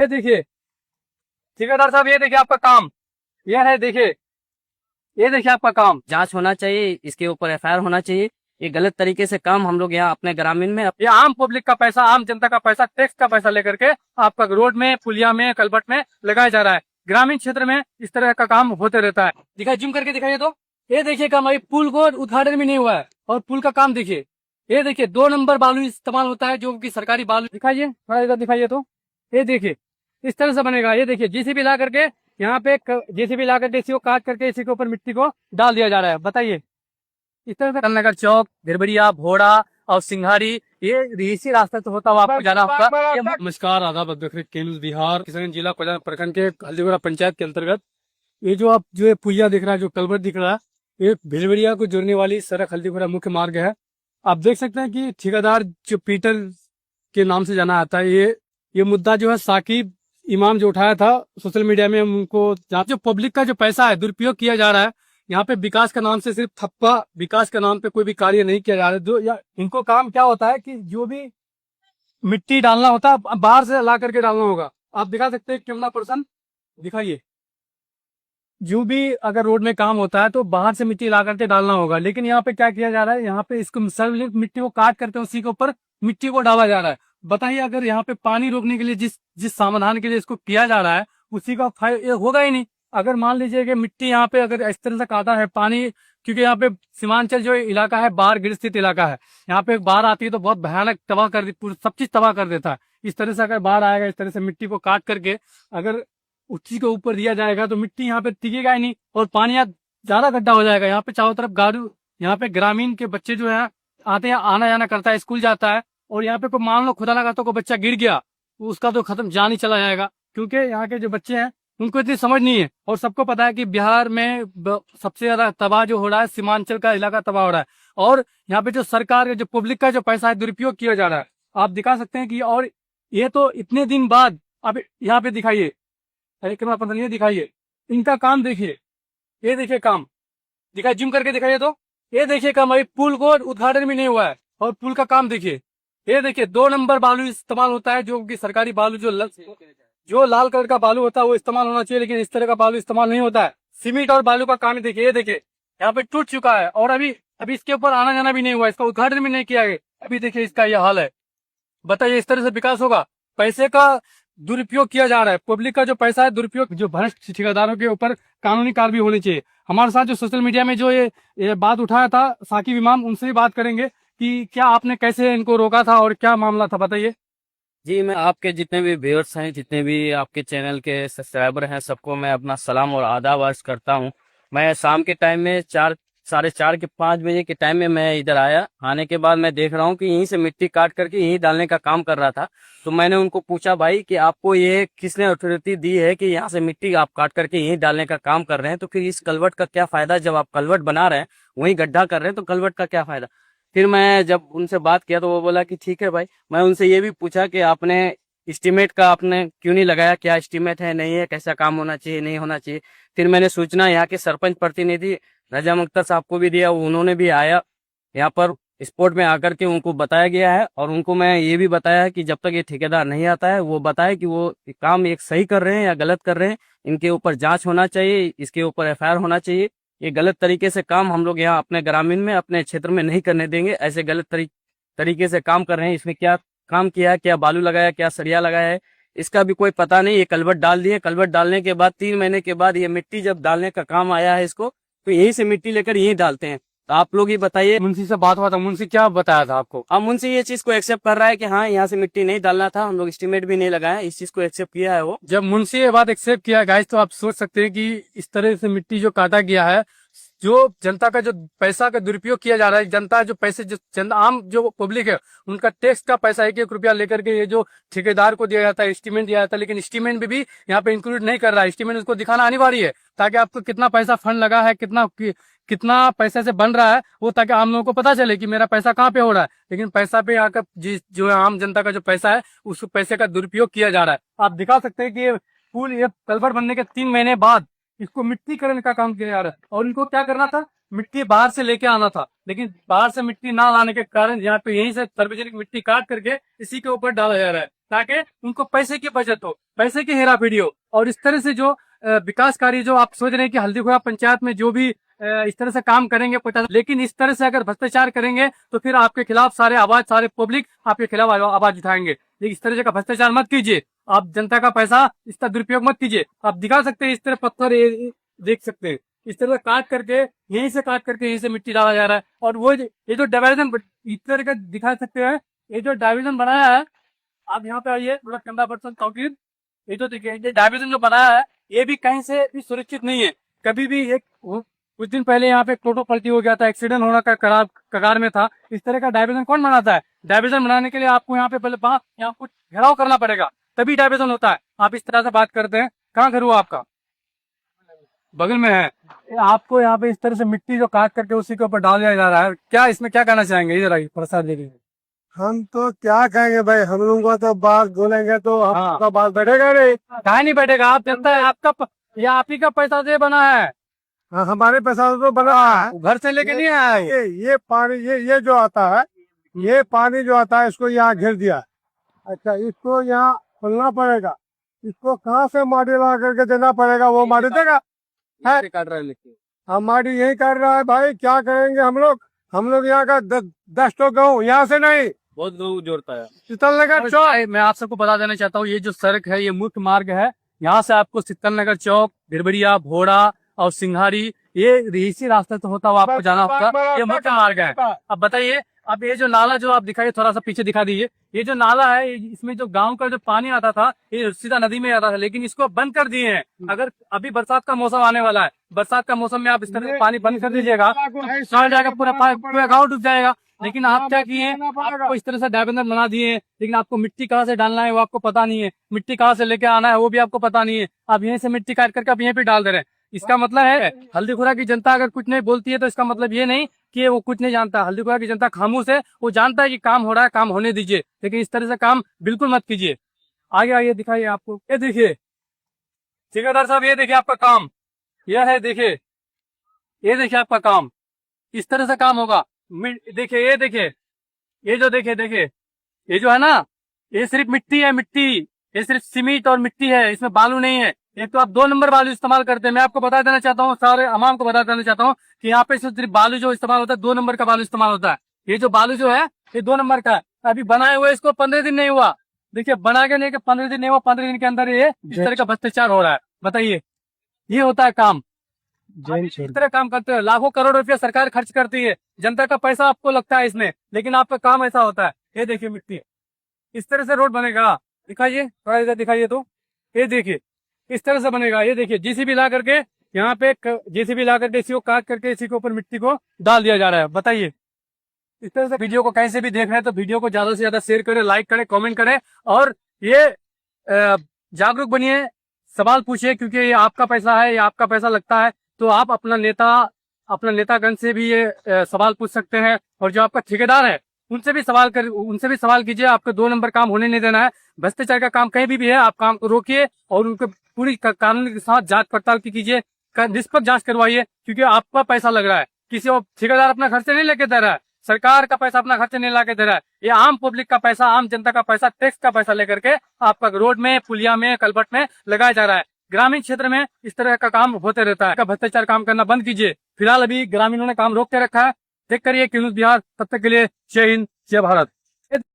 ये देखिए ठेकेदार साहब, ये देखिए आपका काम, ये है देखिए, ये देखिए आपका काम। जांच होना चाहिए, इसके ऊपर एफआईआर होना चाहिए। ये गलत तरीके से काम हम लोग यहाँ अपने ग्रामीण में ये आम पब्लिक का पैसा, आम जनता का पैसा, टैक्स का पैसा लेकर के आपका रोड में, पुलिया में, कलबट में लगाया जा रहा है। ग्रामीण क्षेत्र में इस तरह का काम होते रहता है। दिखाई, जूम करके दिखाइए तो, ये देखिए काम, अभी पुल को उद्घाटन भी नहीं हुआ है और पुल का काम देखिए। ये देखिए 2 नंबर बालू इस्तेमाल होता है, जो कि सरकारी बालू। दिखाइए थोड़ा इधर दिखाइए तो, ये देखिए इस तरह से बनेगा। ये देखिए जेसीबी ला करके यहाँ पे, जेसीबी ला करके इसी को काट करके इसी के ऊपर मिट्टी को डाल दिया जा रहा है। बताइए, इस तरह से नगर चौक, गिरबड़िया, भोड़ा और सिंघारी, ये इसी रास्ते से होता हुआ आपको जाना होगा। नमस्कार, आदाब, बिहार, किशनगंज जिला कोयला प्रखंड के हल्दीगोड़ा पंचायत के अंतर्गत ये जो आप जो पुलिया दिख रहा है, जो कलवर्ट दिख रहा है, ये भिलवड़िया को जोड़ने वाली सड़क हल्दीगोड़ा मुख्य मार्ग है। आप देख सकते हैं कि ठेकेदार जो पीटर के नाम से जाना आता है, ये मुद्दा जो है साकिब इमाम जो उठाया था सोशल मीडिया में, उनको जो पब्लिक का जो पैसा है दुरुपयोग किया जा रहा है। यहाँ पे विकास का नाम से सिर्फ थप्पा, विकास के नाम पे कोई भी कार्य नहीं किया जा रहा है। जो या इनको काम क्या होता है कि जो भी मिट्टी डालना होता है बाहर से ला करके डालना होगा। आप दिखा सकते हैं कैमरा पर्सन, दिखाइए। जो भी अगर रोड में काम होता है तो बाहर से मिट्टी ला करके डालना होगा, लेकिन यहाँ पे क्या किया जा रहा है, यहाँ पे इसको सर्वलित मिट्टी को काट करके उसी के ऊपर मिट्टी को डाला जा रहा है। बताइए, अगर यहाँ पे पानी रोकने के लिए जिस समाधान के लिए इसको किया जा रहा है, उसी का फायदा होगा ही नहीं। अगर मान लीजिए कि मिट्टी यहाँ पे अगर इस तरह से काटा है पानी, क्योंकि यहाँ पे सीमांचल जो इलाका है बाढ़ ग्रसित इलाका है, यहाँ पे बाढ़ आती है तो बहुत भयानक तबाह कर दी, सब चीज तबाह कर देता है। इस तरह से अगर बाढ़ आएगा, इस तरह से मिट्टी को काट करके अगर उसी के ऊपर दिया जाएगा तो मिट्टी यहाँ पे टिकेगा ही नहीं और पानी यहाँ ज्यादा गड्ढा हो जाएगा। यहाँ पे चारों तरफ गाड़ू, यहाँ पे ग्रामीण के बच्चे जो है आते हैं, आना जाना करता है, स्कूल जाता है, और यहाँ पे कोई मान लो खुदा लगा तो कोई बच्चा गिर गया तो उसका तो खत्म, जान ही चला जाएगा। क्योंकि यहाँ के जो बच्चे हैं उनको इतनी समझ नहीं है, और सबको पता है कि बिहार में सबसे ज्यादा तबाह जो हो रहा है सीमांचल का इलाका तबाह हो रहा है, और यहाँ पे जो सरकार का जो पब्लिक का जो पैसा है दुरुपयोग किया जा रहा है। आप दिखा सकते हैं कि, और ये तो इतने दिन बाद, अब यहाँ पे दिखाइए, कैमरा पर्सन ये दिखाइए, इनका काम देखिए, ये देखिए काम, दिखाइए जूम करके दिखाइए तो, ये देखिए काम, अभी पुल को उद्घाटन भी नहीं हुआ है और पुल का काम देखिए। ये देखिए 2 नंबर बालू इस्तेमाल होता है, जो कि सरकारी बालू, जो लाल कलर का बालू होता है वो इस्तेमाल होना चाहिए, लेकिन इस तरह का बालू इस्तेमाल नहीं होता है। सीमेंट और बालू का काम देखिए, ये देखिए यहाँ पे टूट चुका है और अभी इसके ऊपर आना जाना भी नहीं हुआ, इसका उद्घाटन भी नहीं किया गया। अभी देखिए इसका यह हाल है। बताइए, इस तरह से विकास होगा? पैसे का दुरुपयोग किया जा रहा है, पब्लिक का जो पैसा है दुरुपयोग, जो भ्रष्ट ठेकेदारों के ऊपर कानूनी कार्रवाई होनी चाहिए। हमारे साथ जो सोशल मीडिया में जो ये बात उठाया था साकिब इमाम, उनसे भी बात करेंगे कि क्या आपने कैसे इनको रोका था और क्या मामला था, बताइए। जी, मैं आपके जितने भी व्यूअर्स हैं, जितने भी आपके चैनल के सब्सक्राइबर हैं, सबको मैं अपना सलाम और आदाब अर्ज करता हूं। मैं शाम के टाइम में 4, 4:30 के 5 बजे के टाइम में मैं इधर आया। आने के बाद मैं देख रहा हूं कि यहीं से मिट्टी काट करके यहीं डालने का काम कर रहा था। तो मैंने उनको पूछा, भाई कि आपको ये किसने अथॉरिटी दी है कि यहाँ से मिट्टी आप काट करके यहीं डालने का काम कर रहे हैं? तो फिर इस कलवट का क्या फायदा? जब आप कलवट बना रहे हैं, वहीं गड्ढा कर रहे हैं, तो कलवट का क्या फायदा? फिर मैं जब उनसे बात किया तो वो बोला कि ठीक है भाई। मैं उनसे ये भी पूछा कि आपने एस्टीमेट का आपने क्यों नहीं लगाया, क्या एस्टीमेट है, नहीं है, कैसा काम होना चाहिए, नहीं होना चाहिए। फिर मैंने सूचना यहाँ के सरपंच प्रतिनिधि रजा मुख्तर साहब को भी दिया, उन्होंने भी आया यहाँ पर स्पॉट में आकर के उनको बताया गया है, और उनको मैं ये भी बताया है कि जब तक ये ठेकेदार नहीं आता है वो बताए कि वो काम एक सही कर रहे हैं या गलत कर रहे हैं। इनके ऊपर जांच होना चाहिए, इसके ऊपर एफआईआर होना चाहिए। ये गलत तरीके से काम हम लोग यहाँ अपने ग्रामीण में, अपने क्षेत्र में नहीं करने देंगे। ऐसे गलत तरीके से काम कर रहे हैं। इसमें क्या काम किया है, क्या बालू लगाया, क्या सरिया लगाया है, इसका भी कोई पता नहीं। ये कलवट डाल दिए, कलवट डालने के बाद 3 महीने के बाद ये मिट्टी जब डालने का काम आया है इसको, तो यहीं से मिट्टी लेकर यहीं डालते हैं। तो आप लोग ही बताइए। मुंशी से बात हुआ था, मुंशी क्या बताया था आपको? अब मुंशी ये चीज को एक्सेप्ट कर रहा है कि हाँ, यहाँ से मिट्टी नहीं डालना था, हम लोग एस्टीमेट भी नहीं लगाया, इस चीज को एक्सेप्ट किया है वो। जब मुंशी ये बात एक्सेप्ट किया गाइस, तो आप सोच सकते हैं कि इस तरह से मिट्टी जो काटा गया है, जो जनता का जो पैसा का दुरुपयोग किया जा रहा है, जनता जो पैसे, जो जनता आम जो पब्लिक है उनका टैक्स का पैसा 1-1 रुपया लेकर के ये जो ठेकेदार को दिया जाता है, एस्टीमेट दिया जाता है, लेकिन एस्टीमेट भी यहाँ पे इंक्लूड नहीं कर रहा है। एस्टीमेट उसको दिखाना अनिवार्य है ताकि आपको कितना पैसा फंड लगा है, कितना पैसे से बन रहा है वो, ताकि आम लोगों को पता चले कि मेरा पैसा कहाँ पे हो रहा है। लेकिन पैसा पे आकर जो है आम जनता का जो पैसा है उस पैसे का दुरुपयोग किया जा रहा है। आप दिखा सकते हैं कि ये पुल, ये कलवट बनने के 3 महीने बाद इसको मिट्टी करने का काम किया जा रहा है, और इनको क्या करना था, मिट्टी बाहर से लेके आना था, लेकिन बाहर से मिट्टी ना लाने के कारण यहाँ पे यहीं से सार्वजनिक मिट्टी काट करके इसी के ऊपर डाला जा रहा है। ताकि उनको पैसे की बचत हो, पैसे की हेराफेरी हो। और इस तरह से जो विकास कार्य जो आप सोच रहे हैं कि हल्दीखुरा पंचायत में जो भी इस तरह से काम करेंगे, लेकिन इस तरह से अगर भ्रष्टाचार करेंगे तो फिर आपके खिलाफ सारे पब्लिक आपके खिलाफ आवाज उठाएंगे। लेकिन इस तरह का भ्रष्टाचार मत कीजिए, आप जनता का पैसा इसका दुरुपयोग मत कीजिए। आप दिखा सकते हैं इस तरह पत्थर देख सकते हैं, इस तरह काट करके यहीं से मिट्टी डाला जा रहा है। और वो ये जो डाइवर्जन इस तरह का दिखा सकते हैं, ये जो डाइवर्जन बनाया है, आप यहाँ पे आइए थोड़ा कैमरा पर्सन तौकीर, ये तो देखिए ये डाइवर्जन जो बनाया है ये भी कहीं से भी सुरक्षित नहीं है। कभी भी कुछ दिन पहले यहाँ पे टोटो पलटी हो गया था, एक्सीडेंट होना का कगार में था। इस तरह का डाइवर्जन कौन बनाता है? डाइवर्जन बनाने के लिए आपको यहाँ पे पहले यहाँ कुछ घेराव करना पड़ेगा, तभी डाइवर्जन होता है। आप इस तरह से बात करते हैं। कहाँ घर हुआ आपका? बगल में है। आपको यहाँ पे इस तरह से मिट्टी जो काट करके उसी के ऊपर डाल दिया जा रहा है, क्या इसमें क्या कहना चाहेंगे? इधर आइए प्रसाद देखेंगे। हम तो क्या कहेंगे भाई, हम लोगों को तो बात बोलेंगे तो आपका बात बैठेगा नहीं। कहा नहीं बैठेगा? आप जनता है, आपका या आप ही का पैसा से बना है। हाँ, हमारे पैसा तो बना है, घर से लेके नहीं आया है। ये पानी ये जो आता है, ये पानी जो आता है इसको यहाँ घेर दिया। अच्छा, इसको यहाँ खोलना पड़ेगा, इसको कहाँ से माटी ला करके देना पड़ेगा, वो माटी देगा है? काट रहा है हम माटी यही कर रहा है भाई, क्या करेंगे हम लोग यहाँ का 10 तो गाँव, यहाँ से नहीं, बहुत लोग जोड़ता है। शीतल नगर चौक। मैं आप सबको बता देना चाहता हूँ, ये जो सड़क है ये मुख्य मार्ग है। यहाँ से आपको शीतल नगर चौक, भिरबड़िया, भोड़ा और सिंघारी, ये इसी रास्ते से होता हुआ आपको जाना होगा। ये मुख्य मार्ग है। अब बताइए, अब ये जो नाला जो आप दिखाइए, थोड़ा सा पीछे दिखा दीजिए, ये जो नाला है इसमें जो गांव का जो पानी आता था ये सीधा नदी में आता था, लेकिन इसको बंद कर दिए हैं। अगर अभी बरसात का मौसम आने वाला है, बरसात का मौसम में आप इस तरह से पानी बंद कर दीजिएगा, सड़ जाएगा, पूरा गाँव डूब जाएगा। लेकिन आप क्या किए, आपको इस तरह से डायबंदर बना दिए, लेकिन आपको मिट्टी कहाँ से डालना है वो आपको पता नहीं है, मिट्टी कहाँ से लेके आना है वो भी आपको पता नहीं है। आप यहीं से मिट्टी काट करके आप यहीं पे डाल दे रहे हैं। इसका मतलब है हल्दीखुरा की जनता अगर कुछ नहीं बोलती है तो इसका मतलब ये नहीं कि वो कुछ नहीं जानता। हल्दीखुरा की जनता खामोश है, वो जानता है कि काम हो रहा है, काम होने दीजिए, लेकिन इस तरह से काम बिल्कुल मत कीजिए। आगे आइए दिखाइए आपको, ये देखिए ठेकेदार साहब, ये देखिए आपका काम, यह है, देखिए ये देखिए आपका काम, इस तरह से काम होगा। देखिए ये देखिए, ये जो देखिए ये जो है ना, ये सिर्फ मिट्टी है, मिट्टी, ये सिर्फ सीमेंट और मिट्टी है, इसमें बालू नहीं है। एक तो आप 2 नंबर बालू इस्तेमाल करते हैं। मैं आपको बता देना चाहता हूँ, सारे अवाम को बता देना चाहता हूँ कि यहाँ पे सिर्फ बालू जो इस्तेमाल होता है 2 नंबर का बालू इस्तेमाल होता है। ये जो बालू जो है ये 2 नंबर का है। अभी बनाए हुए इसको 15 दिन नहीं हुआ। देखिए बना के नहीं, 15 दिन नहीं हुआ, 15 दिन के अंदर ये इस तरह का भ्रष्टाचार हो रहा है। बताइए, ये होता है काम? इस तरह काम करते हैं, लाखों करोड़ रुपया सरकार खर्च करती है, जनता का पैसा आपको लगता है इसमें, लेकिन आपका काम ऐसा होता है। ये देखिए मिट्टी, इस तरह से रोड बनेगा। दिखाइए थोड़ा इधर दिखाइए तो, ये देखिए इस तरह से बनेगा। ये देखिए जेसीबी ला करके यहाँ पे जेसीबी ला करके इसी को काट करके इसी के ऊपर मिट्टी को डाल दिया जा रहा है। बताइए, इस तरह से वीडियो को कहीं से भी देख रहे हैं तो वीडियो को ज्यादा से ज्यादा शेयर करें, लाइक करें, कमेंट करें और ये जागरूक बनिए, सवाल पूछिए, क्योंकि ये आपका पैसा है, ये आपका पैसा लगता है। तो आप अपना नेतागण से भी ये सवाल पूछ सकते हैं, और जो आपका ठेकेदार है उनसे भी सवाल कीजिए। आपको 2 नंबर काम होने नहीं देना है। भ्रष्टाचार का काम कहीं भी है, आप काम को रोकिए और उनको पूरी कानून के साथ जांच पड़ताल कीजिए, निष्पक्ष जांच करवाइए, क्योंकि आपका पैसा लग रहा है। किसी और ठेकेदार अपना खर्चे नहीं लेके दे रहा है, सरकार का पैसा अपना खर्चे नहीं ला के दे रहा है। ये आम पब्लिक का पैसा, आम जनता का पैसा, टैक्स का पैसा लेकर के आपका रोड में, पुलिया में, कलबट में लगाया जा रहा है। ग्रामीण क्षेत्र में इस तरह का काम होते रहता है। भ्रष्टाचार काम करना बंद कीजिए। फिलहाल अभी ग्रामीणों ने काम रोक के रखा है। देख करिए न्यूज़ बिहार। तब तक के लिए जय हिंद, जय भारत।